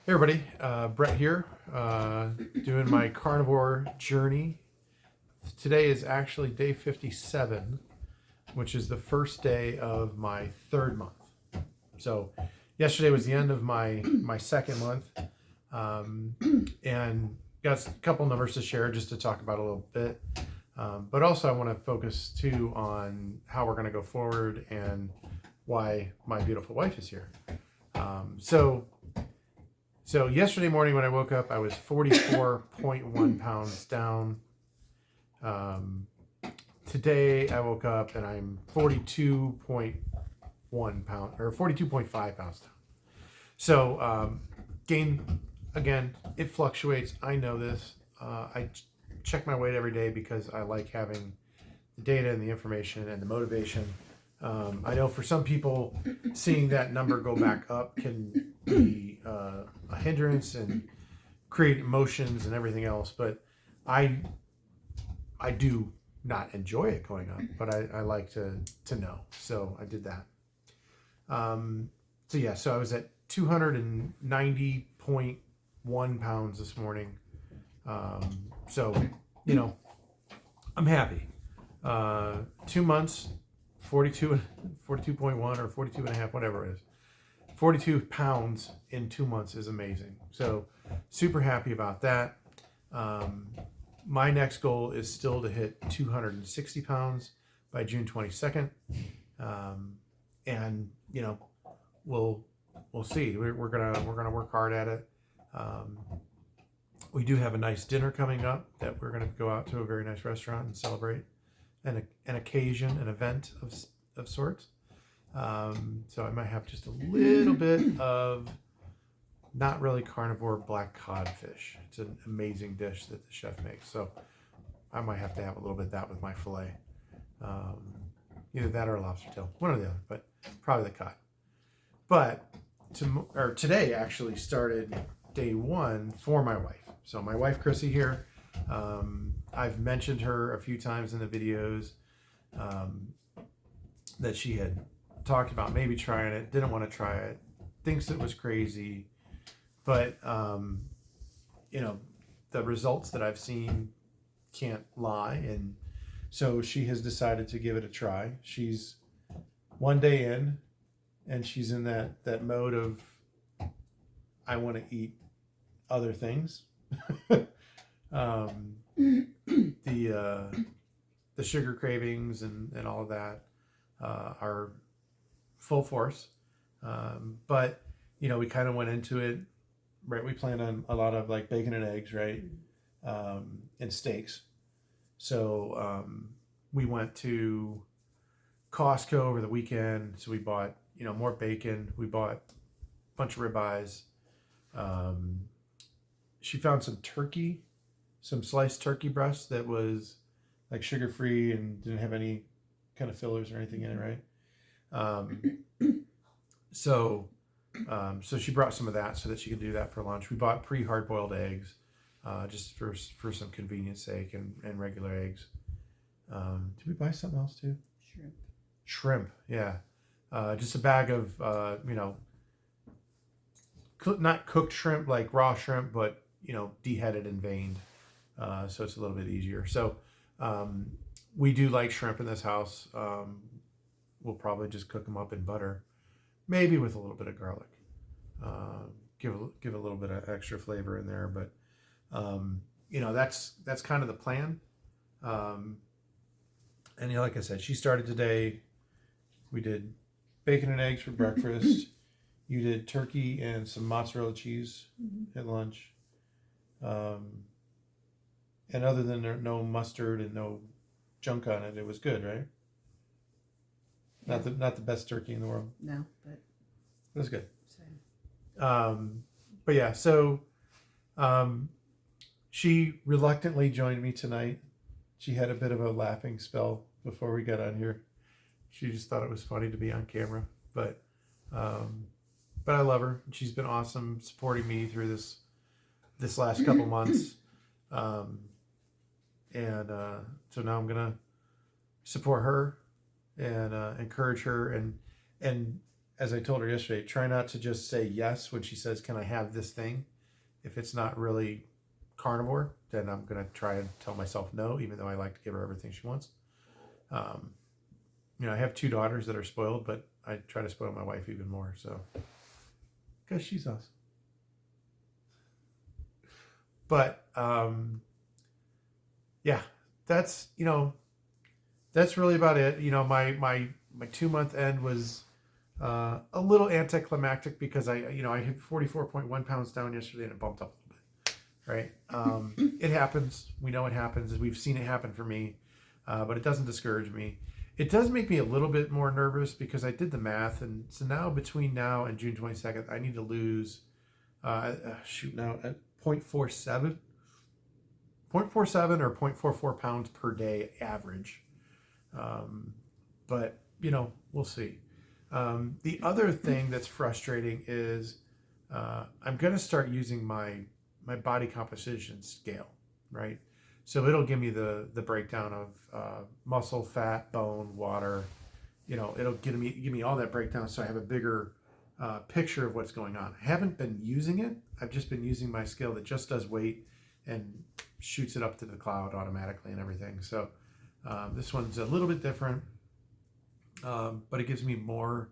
Hey everybody, Brett here, doing my carnivore journey. Today is actually day 57, which is the first day of my third month. So yesterday was the end of my second month, um, and got a couple numbers to share just to talk about a little bit. But also I want to focus too on how we're going to go forward and why my beautiful wife is here. So yesterday morning when I woke up, I was 44.1 pounds down. Today I woke up and I'm 42.1 pound or 42.5 pounds down. So gain again, it fluctuates. I know this. I check my weight every day because I like having the data and the information and the motivation. I know for some people, seeing that number go back up can be a hindrance and create emotions and everything else. But I do not enjoy it going up, but I like to know. So I did that. So I was at 290.1 pounds this morning. So, I'm happy. 2 months, 42.1 or 42 and a half, whatever it is. 42 pounds in 2 months is amazing. So super happy about that. My next goal is still to hit 260 pounds by June 22nd. And we'll see. We're gonna work hard at it. We do have a nice dinner coming up that we're gonna go out to a very nice restaurant and celebrate an occasion, an event of sorts. So I might have just a little bit of not really carnivore black codfish. It's an amazing dish that the chef makes. So I might have to have a little bit of that with my filet. Either that or a lobster tail, one or the other, but probably the cod. But today actually started day one for my wife. So my wife Chrissy here. I've mentioned her a few times in the videos that she had talked about maybe trying it, didn't want to try it, thinks it was crazy, but the results that I've seen can't lie, and so she has decided to give it a try. She's one day in, and she's in that mode of I want to eat other things. The sugar cravings and all of that are full force. But we kind of went into it, right? We planned on a lot of like bacon and eggs, right? And steaks. So we went to Costco over the weekend. So we bought, more bacon. We bought a bunch of ribeyes. She found some turkey, some sliced turkey breast that was like sugar-free and didn't have any kind of fillers or anything in it, right? So she brought some of that so that she could do that for lunch. We bought pre-hard-boiled eggs, just for some convenience sake, and regular eggs. Did we buy something else too? Shrimp, yeah. Just a bag of, not cooked shrimp like raw shrimp, but deheaded and veined, so it's a little bit easier. So we do like shrimp in this house. We'll probably just cook them up in butter, maybe with a little bit of garlic. Give a little bit of extra flavor in there, but that's kind of the plan. And like I said, she started today. We did bacon and eggs for breakfast. You did turkey and some mozzarella cheese at lunch. And other than no mustard and no junk on it, it was good, right? Yeah. Not the best turkey in the world. No, but it was good. Same. But yeah, so she reluctantly joined me tonight. She had a bit of a laughing spell before we got on here. She just thought it was funny to be on camera, but I love her. She's been awesome supporting me through this last couple months. So now I'm gonna support her and encourage her and as I told her yesterday, try not to just say yes when she says, "Can I have this thing?" If it's not really carnivore, then I'm gonna try and tell myself no, even though I like to give her everything she wants. Um, I have 2 daughters that are spoiled, but I try to spoil my wife even more. So, because she's us. But yeah, that's that's really about it. My 2-month end was a little anticlimactic because I hit 44.1 pounds down yesterday and it bumped up a little bit. Right? It happens. We know it happens. We've seen it happen for me, but it doesn't discourage me. It does make me a little bit more nervous because I did the math, and so now between now and June 22nd, I need to lose now at 0.47 or 0.44 pounds per day average. But we'll see. The other thing that's frustrating is I'm going to start using my body composition scale, right? So it'll give me the breakdown of muscle, fat, bone, water. It'll give me all that breakdown, so I have a bigger picture of what's going on. I haven't been using it. I've just been using my scale that just does weight and shoots it up to the cloud automatically and everything. So this one's a little bit different, but it gives me more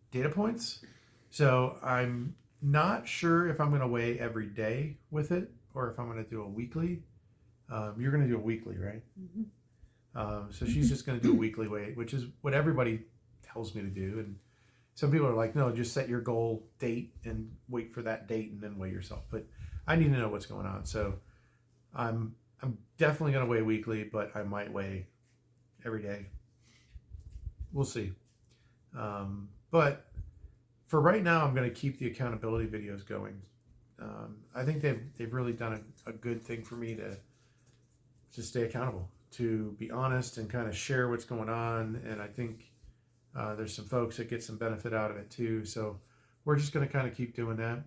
data points. So I'm not sure if I'm going to weigh every day with it or if I'm going to do a weekly. You're going to do a weekly, right? Mm-hmm. So she's just going to do a weekly weight, which is what everybody tells me to do. And some people are like, no, just set your goal date and wait for that date and then weigh yourself. But I need to know what's going on. So I'm definitely going to weigh weekly, but I might weigh every day. We'll see. But for right now, I'm going to keep the accountability videos going. I think they've really done a good thing for me to stay accountable, to be honest and kind of share what's going on. And I think there's some folks that get some benefit out of it too. So we're just going to kind of keep doing that.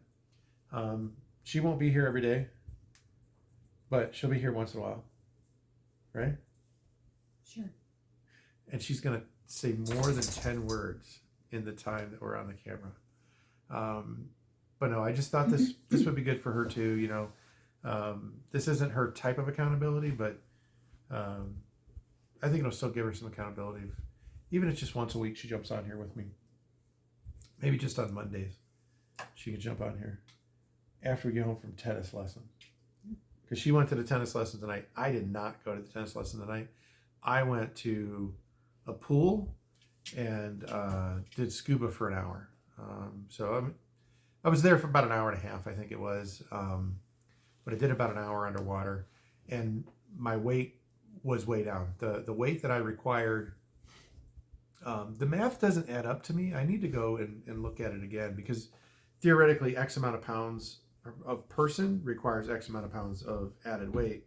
She won't be here every day, but she'll be here once in a while, right? Sure. And she's going to say more than 10 words in the time that we're on the camera. But no, I just thought this would be good for her too. This isn't her type of accountability, but I think it'll still give her some accountability. Even if it's just once a week, she jumps on here with me. Maybe just on Mondays, she could jump on here after we get home from tennis lessons. Because she went to the tennis lesson tonight. I did not go to the tennis lesson tonight. I went to a pool and did scuba for an hour. So I was there for about an hour and a half, I think it was. But I did about an hour underwater. And my weight was way down. The weight that I required, the math doesn't add up to me. I need to go and look at it again because theoretically X amount of pounds of person requires X amount of pounds of added weight.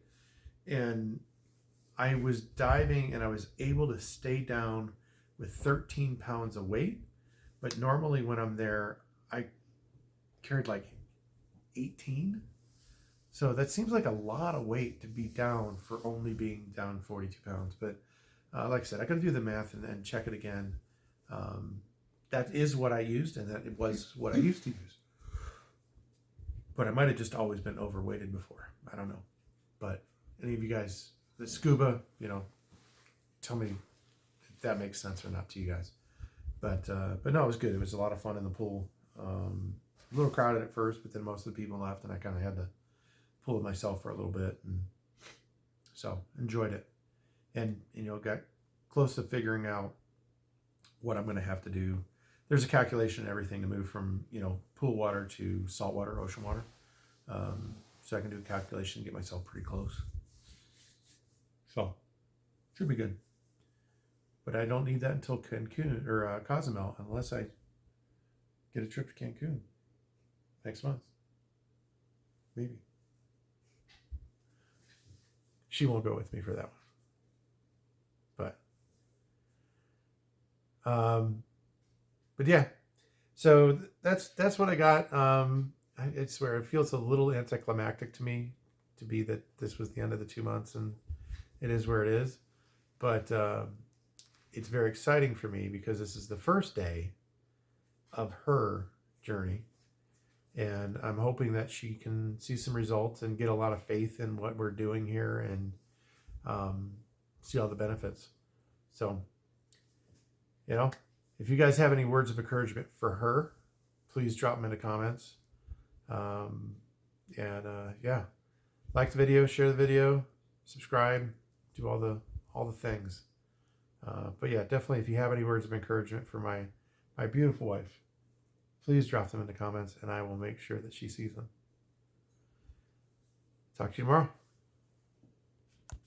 And I was diving and I was able to stay down with 13 pounds of weight. But normally when I'm there, I carried like 18. So that seems like a lot of weight to be down for only being down 42 pounds. But like I said, I got to do the math and check it again. That is what I used, and that it was what I used to use. But I might have just always been overweighted before. I don't know. But any of you guys, the scuba, tell me if that makes sense or not to you guys. But no, it was good. It was a lot of fun in the pool. A little crowded at first, but then most of the people left, and I kind of had to pull it myself for a little bit, and so enjoyed it. And got close to figuring out what I'm going to have to do. There's a calculation and everything to move from pool water to salt water, ocean water. So I can do a calculation and get myself pretty close. So should be good. But I don't need that until Cancun or Cozumel, unless I get a trip to Cancun next month. Maybe. She won't go with me for that one. But yeah, so that's what I got. I swear it feels a little anticlimactic to me to be that this was the end of the 2 months, and it is where it is. But it's very exciting for me because this is the first day of her journey. And I'm hoping that she can see some results and get a lot of faith in what we're doing here and see all the benefits. So, you know, if you guys have any words of encouragement for her, please drop them in the comments. Yeah, like the video, share the video, subscribe, do all the things. But yeah, definitely, if you have any words of encouragement for my beautiful wife, please drop them in the comments, and I will make sure that she sees them. Talk to you tomorrow.